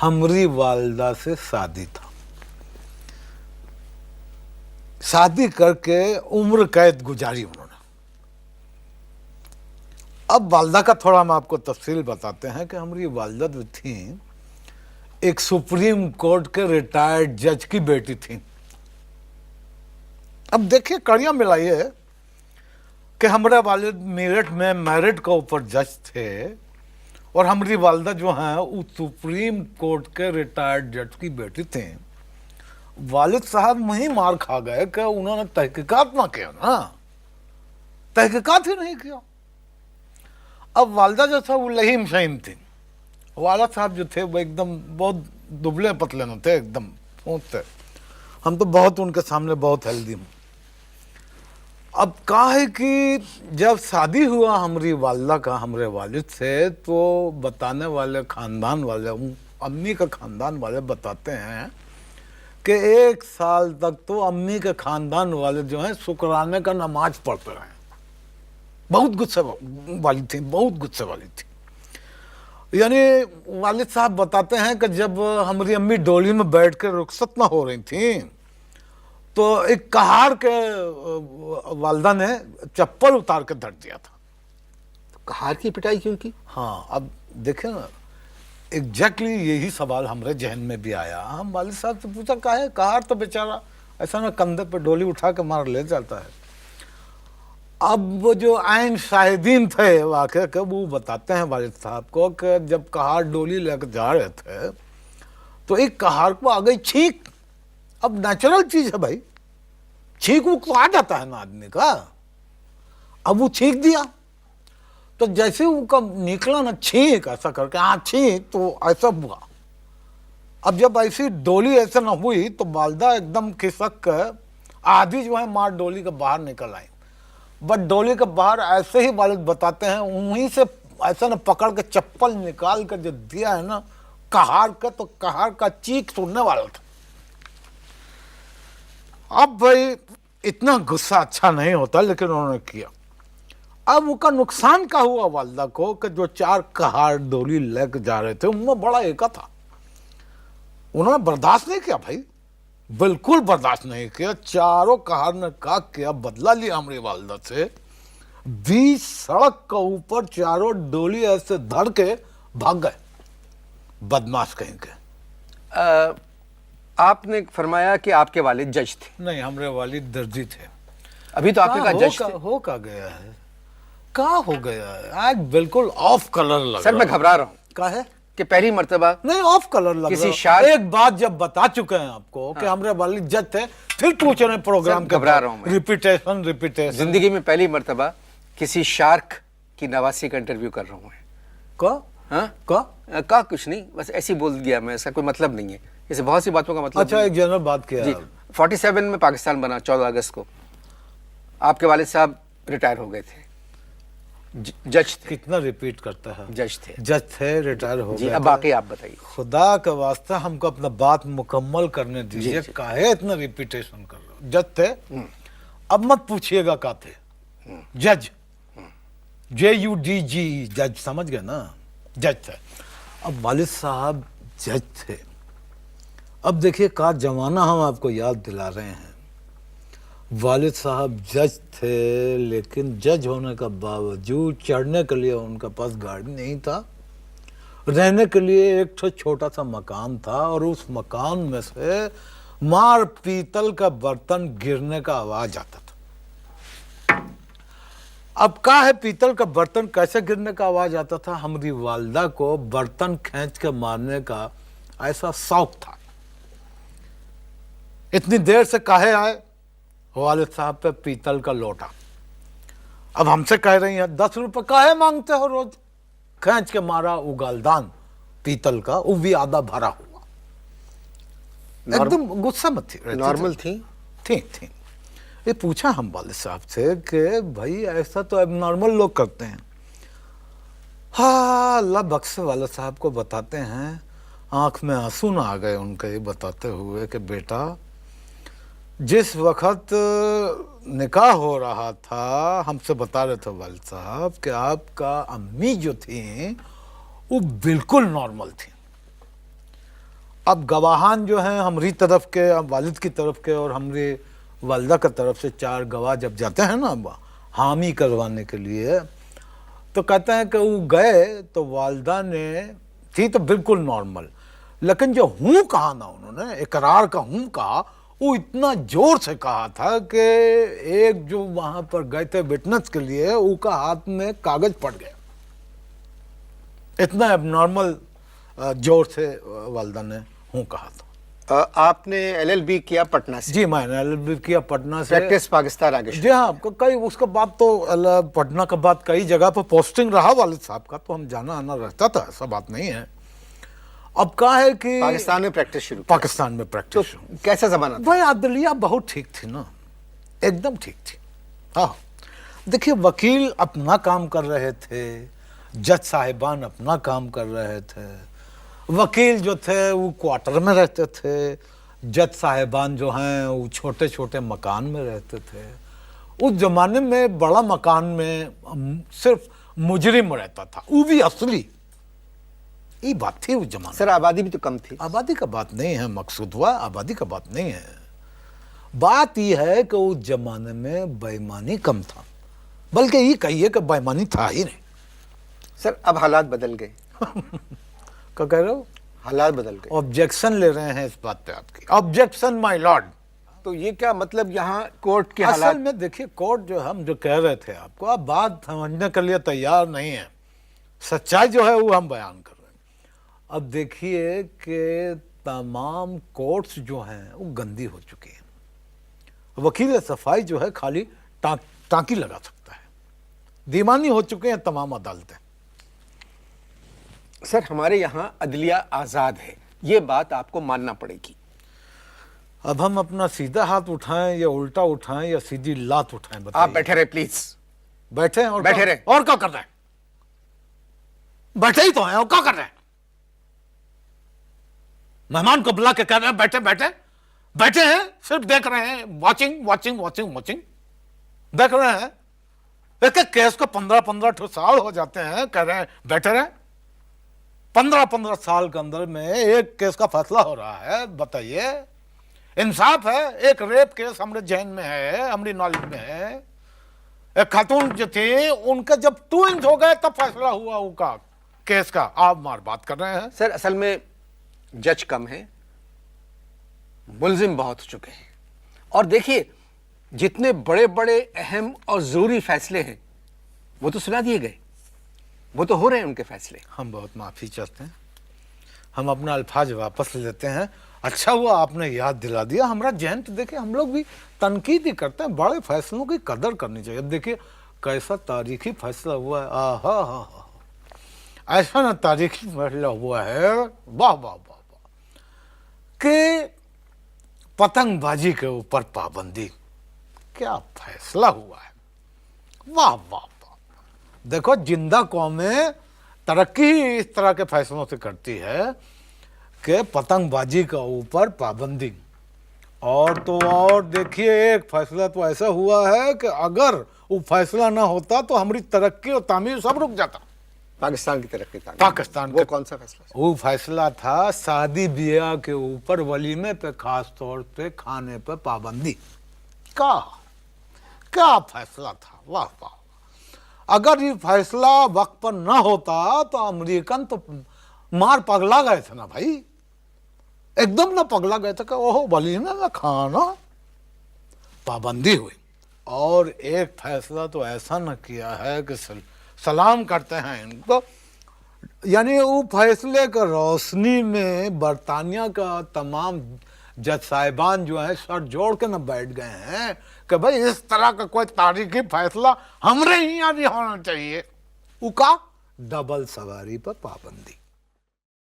हमारी वालदा से शादी था। शादी करके उम्र कैद गुजारी उन्होंने। अब वालदा का थोड़ा हम आपको तफसील बताते हैं कि हमारी वालदा जो थी एक सुप्रीम कोर्ट के रिटायर्ड जज की बेटी थी। अब देखिए कड़ियां मिलाइए कि हमारे वालिद मेरठ में मेरिट के ऊपर जज थे और हमारी वालदा जो हैं वो सुप्रीम कोर्ट के रिटायर्ड जज की बेटी थी। वालिद साहब वहीं मार खा गए कि उन्होंने तहकीकात ना किया ना, तहकीकात ही नहीं किया। अब वालदा जो था वो लहीम शहीम थी। वाला साहब जो थे वो एकदम बहुत दुबले पतले न थे, एकदम थे। हम तो बहुत उनके सामने बहुत हेल्दी हूँ। अब कहा है कि जब शादी हुआ हमारी वालदा का हमारे वालिद से, तो बताने वाले खानदान वाले, अम्मी का खानदान वाले बताते हैं कि 1 साल तक तो अम्मी के खानदान वाले जो हैं शुक्राने का नमाज पढ़ते रहे। बहुत गुस्से वाली थी, बहुत गुस्से वाली थी। यानी वालिद साहब बताते हैं कि जब हमारी अम्मी डोली में बैठ कर रुखसत ना हो रही थी तो एक कहार के वालदा ने चप्पल उतार के धर दिया था। कहार की पिटाई क्यों की? हाँ, अब देखें ना, एग्जैक्टली यही सवाल हमारे जहन में भी आया। हम वालिद साहब से पूछा काहे, कहार तो बेचारा ऐसा ना कंधे पे डोली उठा के मार ले जाता है। अब वो जो आइन शाहिदीन थे वाकई के, वो बताते हैं वालिद साहब को कि जब कहार डोली लेकर जा रहे थे तो एक कहार को आ गई छींक। अब नेचुरल चीज है भाई, छींक वो तो आ जाता है ना आदमी का। अब वो छींक दिया तो जैसे वो निकला ना छींक ऐसा करके, हाँ छींक, तो ऐसा हुआ। अब जब ऐसी डोली ऐसे ना हुई तो वालदा एकदम खिसक कर आधी जो है मार डोली के बाहर निकल आई। बट डोली के बाहर ऐसे ही वालिद बताते हैं वहीं से ऐसा ना पकड़ के चप्पल निकाल कर जो दिया है ना कहार का, तो कहार का चीख सुनने वाला था। अब भाई इतना गुस्सा अच्छा नहीं होता, लेकिन उन्होंने किया। अब उसका नुकसान क्या हुआ वालदा को कि जो 4 कहार डोली लेकर जा रहे थे उनमें बड़ा एका था। उन्होंने बर्दाश्त नहीं किया भाई, बिल्कुल बर्दाश्त नहीं किया। चारों कहार ने क्या किया, बदला लिया हमारी वालदा से। 20 सड़क के ऊपर चारों डोली ऐसे धर के भाग गए, बदमाश कहीं के। आपने फरमाया कि आपके वालिद जज थे। नहीं, हमारे वालिद दर्जी थे। अभी तो आपने कहा जज थे। हो का गया है, क्या हो गया है आज, बिल्कुल ऑफ कलर लग सर मैं घबरा रहा हूँ। क्या है कि पहली मर्तबा नहीं ऑफ कलर लग किसी रहा। शार एक बात जब बता चुके हैं आपको कि हमारे वालिद जज थे, फिर पूछ रहे हैं प्रोग्राम के। घबरा रहा हूँ मैं। रिपीटेशन। जिंदगी में पहली मर्तबा किसी शार्क की नवासी का इंटरव्यू कर रहा हूँ मैं। का कुछ नहीं, बस ऐसे ही बोल गया मैं, इसका कोई मतलब नहीं है। इसे बहुत सी बातों का मतलब। अच्छा, एक जनरल बात किया जी। 47 में पाकिस्तान बना 14 अगस्त को। आपके वालिद साहब रिटायर हो गए थे, जज थे। कितना रिपीट करता है, जज थे। जज थे, रिटायर हो जी, गए। अब बाकी आप बताइए। खुदा का वास्ता हमको अपना बात मुकम्मल करने दीजिए। काहे इतना रिपीटेशन कर रहे हो? जज थे, अब मत पूछिएगा का थे। जज, JUDG, जज, समझ गए ना, जज थे। अब वालिद साहब जज थे। अब देखिए का जमाना हम आपको याद दिला रहे हैं। वालिद साहब जज थे, लेकिन जज होने का बावजूद चढ़ने के लिए उनके पास गाड़ी नहीं था। रहने के लिए एक छोटा सा मकान था और उस मकान में से मार पीतल का बर्तन गिरने का आवाज आता था। अब क्या है, पीतल का बर्तन कैसे गिरने का आवाज आता था? हमारी वालदा को बर्तन खींच के मारने का ऐसा शौक था। इतनी देर से काहे आए? वालिद साहब पे पीतल का लोटा। अब हमसे कह रही हैं 10 रुपए काहे मांगते हो रोज? खींच के मारा उगालदान पीतल का, वो भी आधा भरा हुआ। एकदम गुस्सा में थी। नॉर्मल थी। ये पूछा हम वालिद साहब से कि भाई ऐसा तो अब नॉर्मल लोग करते हैं। हाँ, अल्लाह बख्शे वालिद साहब को बताते हैं, आंख में आंसू ना आ गए उनके ये बताते हुए कि बेटा जिस वक्त निकाह हो रहा था, हमसे बता रहे थे वालिद साहब कि आपका अम्मी जो थी वो बिल्कुल नॉर्मल थी। अब गवाहान जो हैं हमारी तरफ के, वालिद की तरफ के और हमारी वालदा की तरफ से 4 गवाह जब जाते हैं ना हामी करवाने के लिए, तो कहते हैं कि वो गए तो वालदा ने थी तो बिल्कुल नॉर्मल, लेकिन जो हूँ कहा ना उन्होंने, इकरार का हूँ कहा, वो इतना जोर से कहा था कि एक जो वहां पर गए थे विटनेस के लिए, उसका हाथ में कागज पड़ गया। इतना एबनॉर्मल जोर से वालदा ने हूँ कहा था। आपने एलएलबी किया पटना से? जी, मैंने एलएलबी किया पटना से। प्रैक्टिस पाकिस्तान आगे? जी हाँ, कई उसके बाद तो पटना के बाद कई जगह पर पोस्टिंग रहा वालिद साहब का, तो हम जाना आना रहता था, ऐसा बात नहीं है। अब क्या है कि पाकिस्तान में प्रैक्टिस शुरू? पाकिस्तान में प्रैक्टिस शुरू। तो कैसा जमाना था? भाई अदलिया बहुत ठीक थी ना, एकदम ठीक थी। हाँ, देखिए वकील अपना काम कर रहे थे, जज साहिबान अपना काम कर रहे थे। वकील जो थे वो क्वार्टर में रहते थे, जज साहिबान जो हैं वो छोटे छोटे मकान में रहते थे। उस जमाने में बड़ा मकान में सिर्फ मुजरिम रहता था, वो भी असली। ये बात थी उस जमाने। सर आबादी भी तो कम थी। आबादी का बात नहीं है मकसूद हुआ, आबादी का बात नहीं है। बात यह है कि उस जमाने में बेईमानी कम था, बल्कि ये कहिए कि बेईमानी था ही नहीं। सर अब हालात बदल गए। क्या कह रहे हो? हालात बदल गए। ऑब्जेक्शन ले रहे हैं इस बात पे आपकी? Objection my Lord. तो ये क्या मतलब यहाँ कोर्ट के असल हालात? में देखिए, कोर्ट जो हम जो कह रहे थे आपको, आप बात समझने के लिए तैयार नहीं है। सच्चाई जो है वो हम बयान कर रहे हैं। अब देखिए कि तमाम कोर्ट्स जो हैं वो गंदी हो चुकी हैं। वकील सफाई जो है खाली टांकी लगा सकता है। दीवानी हो चुके हैं तमाम अदालतें। सर हमारे यहाँ अदलिया आज़ाद है, ये बात आपको मानना पड़ेगी। अब हम अपना सीधा हाथ उठाएं या उल्टा उठाएं या सीधी लात उठाएं, आप बताइए। बैठे रहे प्लीज। बैठे हैं और बैठे रहे। और क्या कर रहे हैं? बैठे ही तो हैं और क्या कर रहे हैं? मेहमान को बुला के कह रहे हैं बैठे बैठे बैठे हैं, सिर्फ देख रहे हैं, वॉचिंग वॉचिंग वॉचिंग वॉचिंग देख रहे हैं। एक एक केस को 15-15 साल हो जाते हैं, कह रहे हैं बैठे रहे। 15-15 साल के अंदर में एक केस का फैसला हो रहा है, बताइए इंसाफ है? एक रेप केस हमारे जहन में है, हमारी नॉलेज में है। एक खातून जो थी उनके जब ट्विंस हो गए तब फैसला हुआ उनका केस का। आप मार बात कर रहे हैं। सर असल में जज कम है, मुल्जिम बहुत हो चुके हैं। और देखिए जितने बड़े बड़े अहम और जरूरी फैसले हैं वो तो सुना दिए गए, वो तो हो रहे हैं उनके फैसले। हम बहुत माफी चाहते हैं, हम अपना अल्फाज वापस लेते हैं। अच्छा हुआ आपने याद दिला दिया। हमारा जहन तो देखिए, हम लोग भी तनकीद ही करते हैं, बड़े फैसलों की कदर करनी चाहिए। देखिए कैसा तारीखी फैसला हुआ है, आहा हा हा, ऐसा ना तारीखी फैसला हुआ है, वाह वाह वाह वाह, कि पतंगबाजी के ऊपर पाबंदी। क्या फैसला हुआ है, वाह वाह वाह। देखो जिंदा कौमें तरक्की इस तरह के फैसलों से करती है कि पतंगबाजी का ऊपर पाबंदी। और तो और देखिए एक फैसला तो ऐसा हुआ है कि अगर वो फैसला ना होता तो हमारी तरक्की और तामीर सब रुक जाता। पाकिस्तान की तरक्की का पाकिस्तान वो का कौन सा फैसला? वो फैसला था शादी ब्याह के ऊपर वलीमे पे खास तौर पे खाने पे पाबंदी का। क्या फैसला था, वाह वाह। अगर ये फैसला वक्त पर ना होता तो अमेरिकन तो मार पगला गए थे ना भाई, एकदम ना पगला गए थे कि ओहो वलीमे में खाना, पाबंदी हुई। और एक फैसला तो ऐसा न किया है कि सलाम करते हैं इनको। यानी वो फैसले के रोशनी में बरतानिया का तमाम जज साहिबान जो है सर जोड़ के न बैठ गए हैं कि भाई इस तरह का कोई तारीखी फैसला हमरे यहाँ भी होना चाहिए। उका डबल सवारी पर पाबंदी।